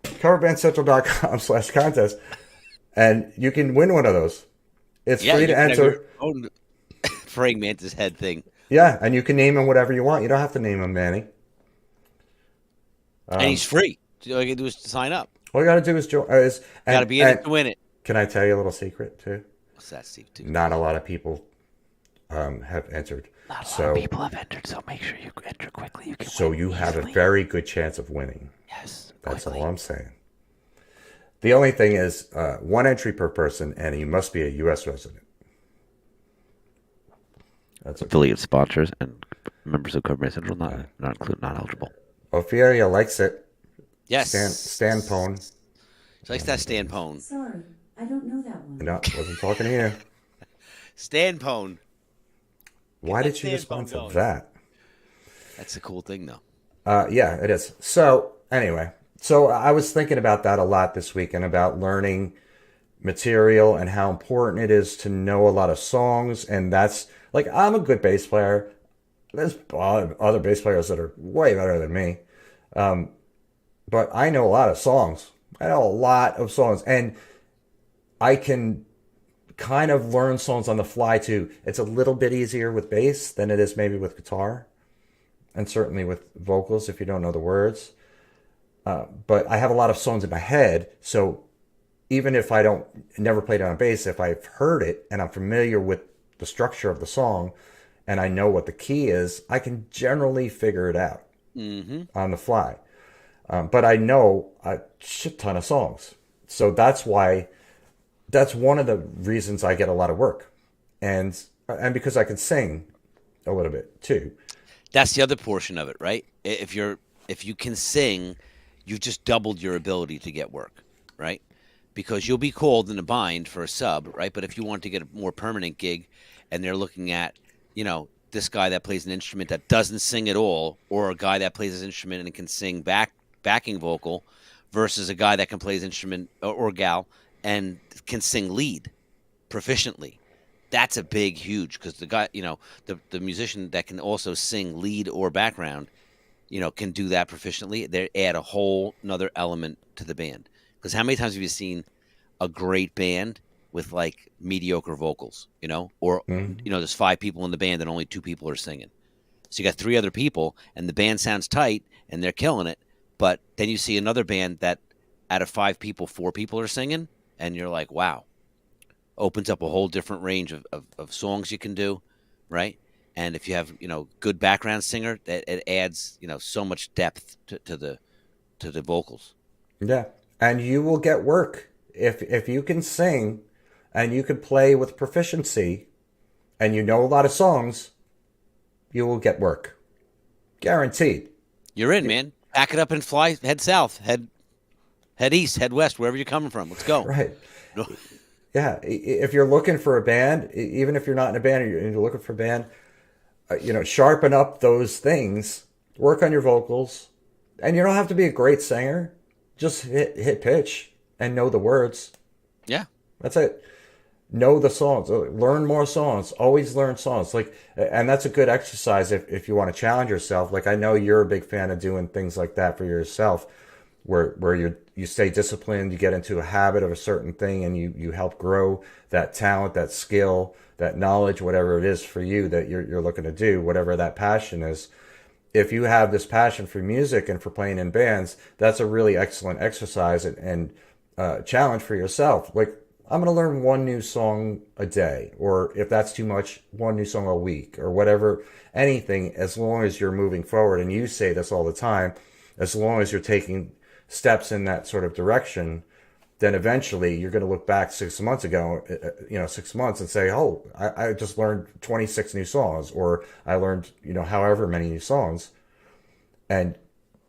coverbandcentral.com/contest, and you can win one of those. It's free to enter. Own praying mantis head thing. Yeah, and you can name him whatever you want. You don't have to name him Manny. And he's free. So all you got to do is sign up. All you got to do is join. You got to be in it to win it. Can I tell you a little secret too? What's that, Steve? Not a lot of people have entered. Not a lot of people have entered, so make sure you enter quickly. You can so you have a very good chance of winning. Yes, that's quickly. all I'm saying. The only thing is 1 entry per person, and you must be a U.S. resident. That's affiliate sponsors and members of Cobra Central not eligible. Ophelia likes it. Yes. Stan Pone. She likes that Stan Pone. Sorry, I don't know that one. No, wasn't talking to you. Stan Pone. Why did you respond to that? That's a cool thing, though. Yeah, it is. So, anyway. So, I was thinking about that a lot this week and about learning material and how important it is to know a lot of songs. And that's, like, I'm a good bass player. There's other bass players that are way better than me. But I know a lot of songs. I know a lot of songs. And I can kind of learn songs on the fly too. It's a little bit easier with bass than it is maybe with guitar, and certainly with vocals if you don't know the words. But I have a lot of songs in my head, so even if I never played it on bass, if I've heard it and I'm familiar with the structure of the song and I know what the key is, I can generally figure it out on the fly. But I know a shit ton of songs, so that's one of the reasons I get a lot of work, and because I can sing a little bit too. That's the other portion of it, right? If you can sing, you've just doubled your ability to get work, right? Because you'll be called in a bind for a sub, right? But if you want to get a more permanent gig, and they're looking at, this guy that plays an instrument that doesn't sing at all, or a guy that plays his instrument and can sing backing vocal, versus a guy that can play his instrument or gal and can sing lead proficiently. That's a huge, because the guy, the musician that can also sing lead or background, can do that proficiently. They add a whole another element to the band. Because how many times have you seen a great band with like mediocre vocals, or, there's 5 people in the band and only 2 people are singing. So you got 3 other people and the band sounds tight and they're killing it. But then you see another band that out of 5 people, 4 people are singing. And you're like, wow, opens up a whole different range of songs you can do, right? And if you have, good background singer, it adds, so much depth to the vocals. Yeah, and you will get work if you can sing, and you can play with proficiency, and you know a lot of songs. You will get work, guaranteed. You're in, man. Pack it up and fly. Head south. Head east, head west, wherever you're coming from. Let's go. Right. Yeah. If you're looking for a band, even if you're not in a band and you're looking for a band, sharpen up those things, work on your vocals, and you don't have to be a great singer. Just hit pitch and know the words. Yeah. That's it. Know the songs. Learn more songs. Always learn songs. And that's a good exercise if you want to challenge yourself. Like, I know you're a big fan of doing things like that for yourself, where you stay disciplined, you get into a habit of a certain thing, and you help grow that talent, that skill, that knowledge, whatever it is for you that you're looking to do, whatever that passion is. If you have this passion for music and for playing in bands, that's a really excellent exercise and challenge for yourself. Like, I'm going to learn 1 new song a day, or if that's too much, 1 new song a week, or whatever, anything, as long as you're moving forward. And you say this all the time, as long as you're taking steps in that sort of direction, then eventually you're going to look back 6 months ago, 6 months, and say, oh, I just learned 26 new songs, or I learned, however many new songs. And,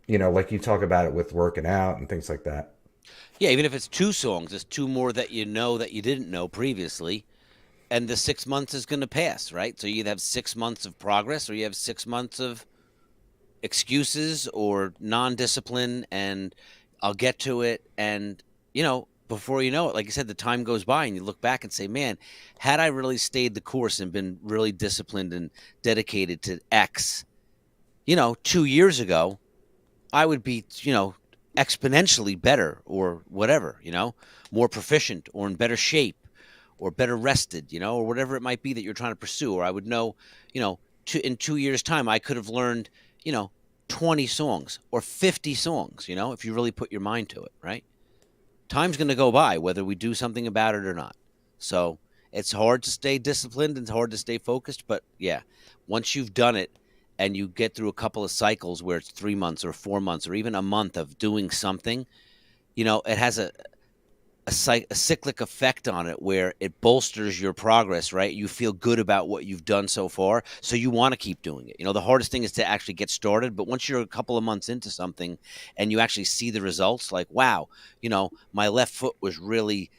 like you talk about it with working out and things like that. Yeah, even if it's 2 songs, it's 2 more that you know that you didn't know previously. And the 6 months is going to pass, right? So you either have 6 months of progress, or you have 6 months of excuses or non-discipline, and I'll get to it. And, before you know it, like you said, the time goes by and you look back and say, man, had I really stayed the course and been really disciplined and dedicated to X, 2 years ago, I would be, exponentially better, or whatever, more proficient, or in better shape, or better rested, or whatever it might be that you're trying to pursue. Or I would know, in 2 years' time, I could have learned, 20 songs or 50 songs, if you really put your mind to it, right? Time's going to go by whether we do something about it or not. So, It's hard to stay disciplined and it's hard to stay focused, but yeah, once you've done it and you get through a couple of cycles where it's 3 months or 4 months or even a month of doing something, it has a cyclic effect on it where it bolsters your progress, right? You feel good about what you've done so far, so you want to keep doing it. The hardest thing is to actually get started, but once you're a couple of months into something and you actually see the results, like, wow, my left foot was really,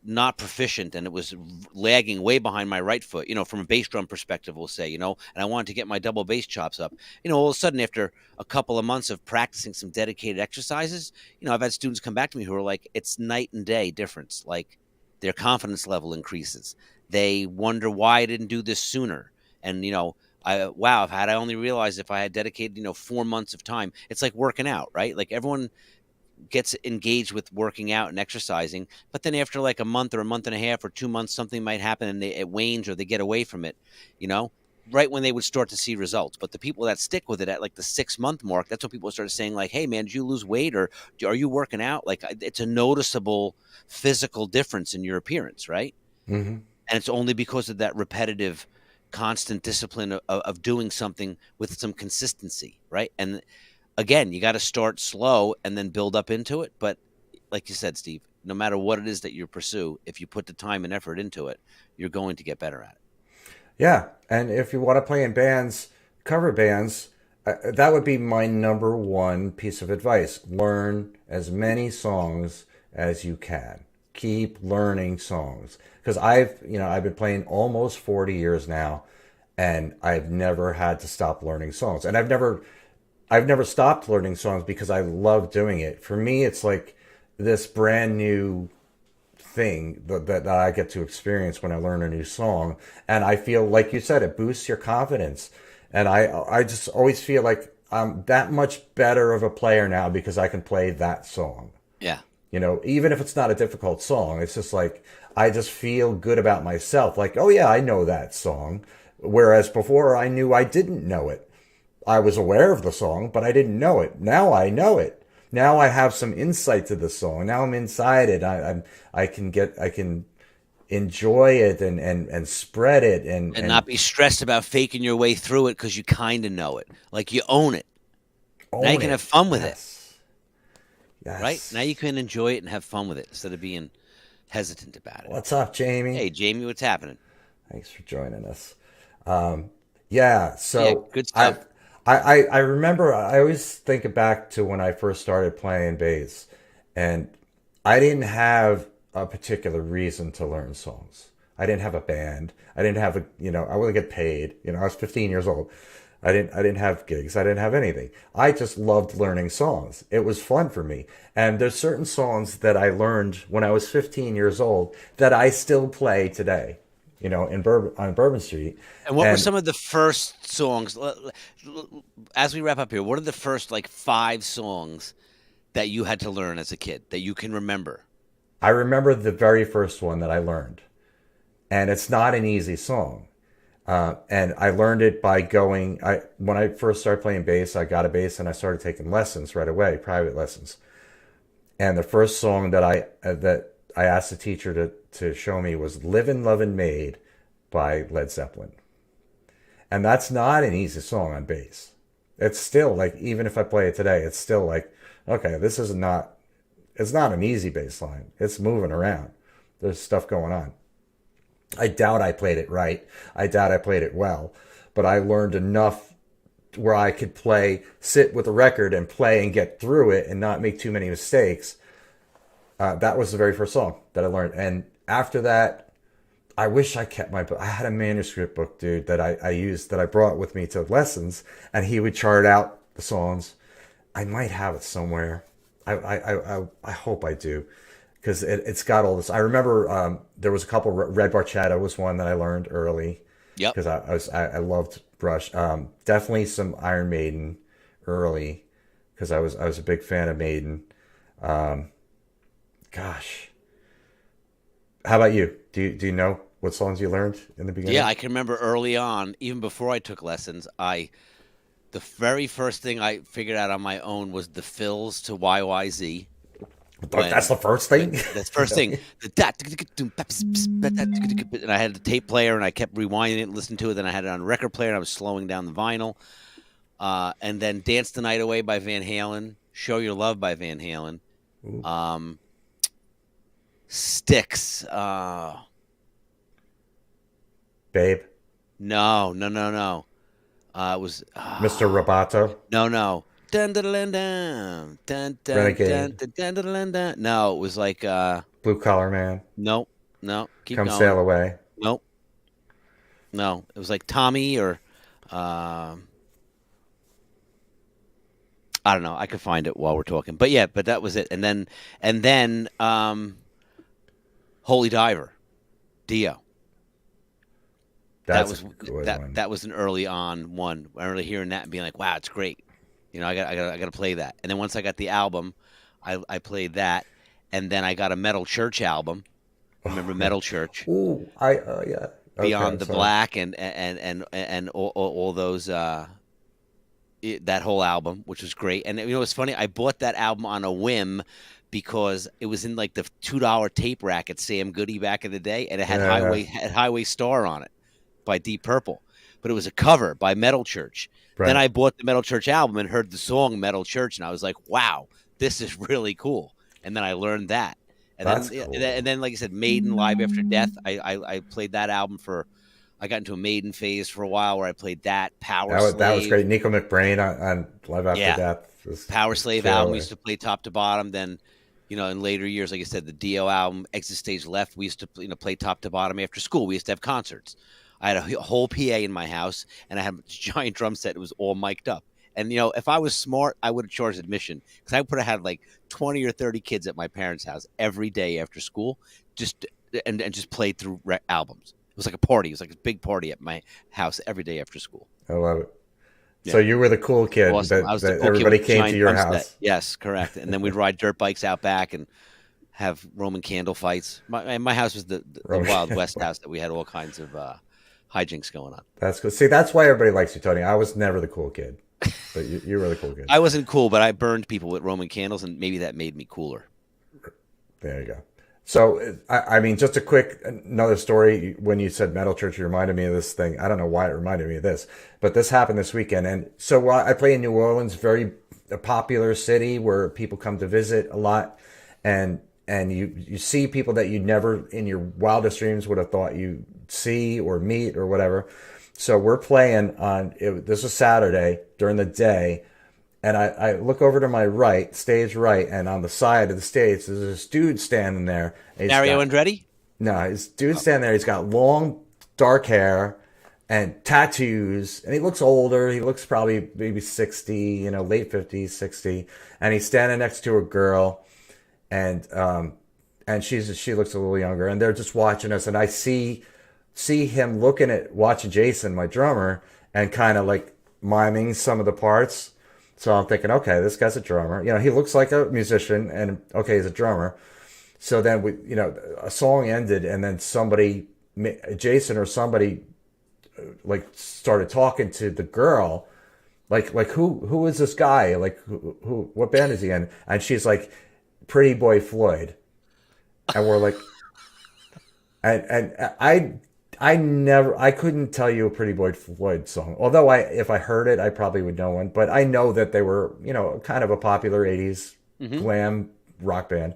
not proficient and it was lagging way behind my right foot, from a bass drum perspective, we'll say, and I wanted to get my double bass chops up. All of a sudden, after a couple of months of practicing some dedicated exercises, I've had students come back to me who are like, it's night and day difference. Like, their confidence level increases. They wonder why I didn't do this sooner. And, had I only realized if I had dedicated, 4 months of time, it's like working out, right? Like, everyone gets engaged with working out and exercising, but then after like a month or a month and a half or 2 months, something might happen and it wanes or they get away from it, right when they would start to see results. But the people that stick with it at like the 6-month mark, that's when people start saying like, hey man, did you lose weight or are you working out? Like, it's a noticeable physical difference in your appearance, right? Mm-hmm. And it's only because of that repetitive, constant discipline of doing something with some consistency, right? And again, you got to start slow and then build up into it. But like you said, Steve, no matter what it is that you pursue, if you put the time and effort into it, you're going to get better at it. Yeah. And if you want to play in bands, cover bands, that would be my number one piece of advice. Learn as many songs as you can. Keep learning songs. Because I've been playing almost 40 years now, and I've never had to stop learning songs. And I've never stopped learning songs because I love doing it. For me, it's like this brand new thing that I get to experience when I learn a new song. And I feel, like you said, it boosts your confidence. And I just always feel like I'm that much better of a player now because I can play that song. Yeah. Even if it's not a difficult song, it's just like, I just feel good about myself. Like, oh yeah, I know that song. Whereas before I knew I didn't know it. I was aware of the song, but I didn't know it. Now I know it. Now I have some insight to the song. Now I'm inside it. I can enjoy it and spread it and not be stressed about faking your way through it because you kind of know it. Like, you own it. Now you can have fun with it. Yes. Right? Now you can enjoy it and have fun with it instead of being hesitant about it. What's up, Jamie? Hey, Jamie, what's happening? Thanks for joining us. So good stuff. I remember, I always think back to when I first started playing bass, and I didn't have a particular reason to learn songs. I didn't have a band. I didn't have I wouldn't get paid. I was 15 years old. I didn't have gigs. I didn't have anything. I just loved learning songs. It was fun for me. And there's certain songs that I learned when I was 15 years old that I still play today. On Bourbon Street. And what were some of the first songs, as we wrap up here, what are the first like 5 songs that you had to learn as a kid that you can remember? I remember the very first one that I learned, and it's not an easy song. And I learned it by when I first started playing bass, I got a bass and I started taking lessons right away, private lessons. And the first song that I asked the teacher to show me was Livin' Lovin' Maid by Led Zeppelin. And that's not an easy song on bass. It's still like, even if I play it today, it's still like, okay, it's not an easy bass line. It's moving around. There's stuff going on. I doubt I played it right. I doubt I played it well, but I learned enough where I could sit with a record and play and get through it and not make too many mistakes. That was the very first song that I learned. And after that, I wish I kept my book. I had a manuscript book, dude, that I used, that I brought with me to lessons, and he would chart out the songs. I might have it somewhere. I hope I do, because it's got all this. I remember there was a couple. Red Barchetta was one that I learned early. Yep. Because I loved Rush. Definitely some Iron Maiden early, because I was a big fan of Maiden. Gosh, how about you? Do you know what songs you learned in the beginning? Yeah, I can remember early on, even before I took lessons, the very first thing I figured out on my own was the fills to YYZ. That's the first thing? That's the first thing. And I had the tape player, and I kept rewinding it and listening to it. Then I had it on record player, and I was slowing down the vinyl. And then Dance the Night Away by Van Halen. Show Your Love by Van Halen. Styx. Babe? No. It was... Mr. Roboto? No. Dun, dun, dun, dun, dun, dun, Renegade. dun, dun, dun, dun, dun. No, it was like Blue Collar Man. No. Keep Come going. Sail Away. Nope. No, it was like Tommy or I don't know. I could find it while we're talking. But yeah, that was it. And then Holy Diver, Dio. That was an early on one. I remember hearing that and being like, "Wow, it's great." I got to play that. And then once I got the album, I played that, and then I got a Metal Church album. Remember Metal Church? Ooh, yeah. Beyond the Black and all those that whole album, which was great. And it's funny. I bought that album on a whim because it was in like the $2 tape rack at Sam Goody back in the day, and it had Highway Star on it by Deep Purple, but it was a cover by Metal Church. Right. Then I bought the Metal Church album and heard the song Metal Church, and I was like, wow, this is really cool. And then I learned that. And then, like I said, Maiden Live After Death. I played that album I got into a Maiden phase for a while where I played that. Slave. That was great. Nico McBrain on Live After Death. Power Slave album we used to play top to bottom. Then, in later years, like I said, the Dio album, Exit Stage Left, we used to play top to bottom after school. We used to have concerts. I had a whole PA in my house, and I had a giant drum set. It was all mic'd up. And, if I was smart, I would have charged admission because I would have had like 20 or 30 kids at my parents' house every day after school just played through albums. It was like a party. It was like a big party at my house every day after school. I love it. Yeah. So you were the cool kid awesome. that everybody came to your house. Set. Yes, correct. And then we'd ride dirt bikes out back and have Roman candle fights. My house was the Wild West house that we had all kinds of hijinks going on. That's cool. See, that's why everybody likes you, Tony. I was never the cool kid, but you were the cool kid. I wasn't cool, but I burned people with Roman candles, and maybe that made me cooler. There you go. So, I mean, just another story. When you said Metal Church, you reminded me of this thing. I don't know why it reminded me of this, but this happened this weekend. And so I play in New Orleans, very a popular city where people come to visit a lot. And you see people that you never in your wildest dreams would have thought you'd see or meet or whatever. So we're playing this was Saturday during the day. And I look over to my right, stage right, and on the side of the stage, there's this dude standing there. Mario Andretti? No, his dude standing there. He's got long, dark hair and tattoos, and he looks older. He looks probably maybe 60, late 50s, 60. And he's standing next to a girl, and she looks a little younger, and they're just watching us. And I see him watching Jason, my drummer, and kind of like miming some of the parts. So I'm thinking, okay, this guy's a drummer. He looks like a musician, and okay, he's a drummer. So then a song ended, and then Jason or somebody, like started talking to the girl, like who is this guy? Like who what band is he in? And she's like, Pretty Boy Floyd, and we're like, and I couldn't tell you a Pretty Boy Floyd song. Although if I heard it, I probably would know one. But I know that they were, kind of a popular 80s glam rock band.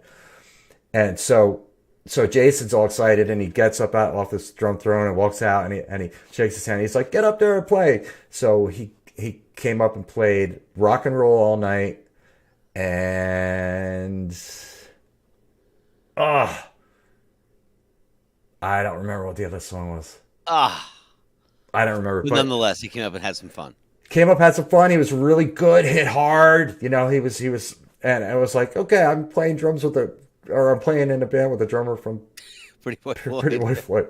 And so Jason's all excited, and he gets up off this drum throne and walks out, and he shakes his hand. He's like, get up there and play. So he came up and played Rock and Roll All Night. And I don't remember what the other song was. I don't remember. But nonetheless, he came up and had some fun. Had some fun. He was really good, hit hard. He was, and I was like, okay, I'm playing drums I'm playing in a band with a drummer from Pretty Boy Floyd.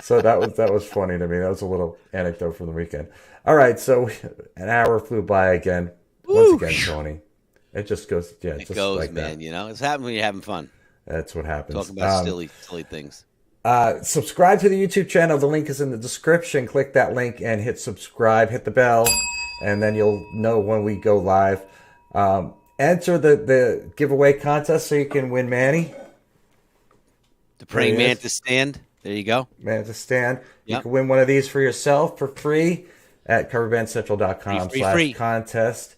So that was funny to me. That was a little anecdote from the weekend. All right, so an hour flew by again. Once again, Tony. It just goes, yeah. It goes, like man. That. It's happening when you're having fun. That's what happens. Talking about silly things. Subscribe to the YouTube channel. The link is in the description. Click that link and hit subscribe. Hit the bell, and then you'll know when we go live. enter the giveaway contest so you can win Manny. The praying mantis stand. There you go. Mantis stand. You Yep. can win one of these for yourself for free at coverbandcentral.com/contest.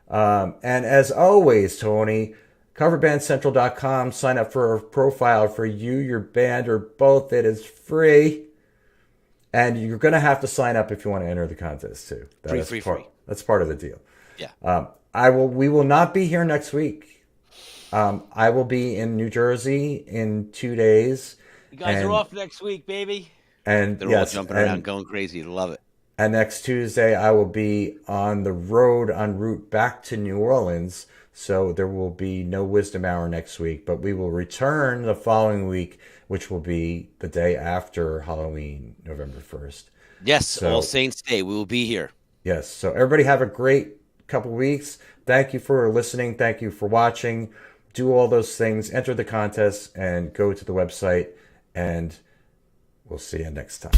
And as always, Tony, coverbandcentral.com. Sign up for a profile for you, your band, or both. It is free. And you're going to have to sign up if you want to enter the contest too. Free. That's part of the deal. Yeah. We will not be here next week. I will be in New Jersey in 2 days. You guys are off next week, baby. And they're all jumping around, going crazy. Love it. And next Tuesday, I will be on the road en route back to New Orleans. So there will be no Wizdumb Hour next week, but we will return the following week, which will be the day after Halloween, November 1st. Yes, All Saints Day. We will be here. Yes. So everybody have a great couple weeks. Thank you for listening. Thank you for watching. Do all those things. Enter the contest and go to the website. And we'll see you next time.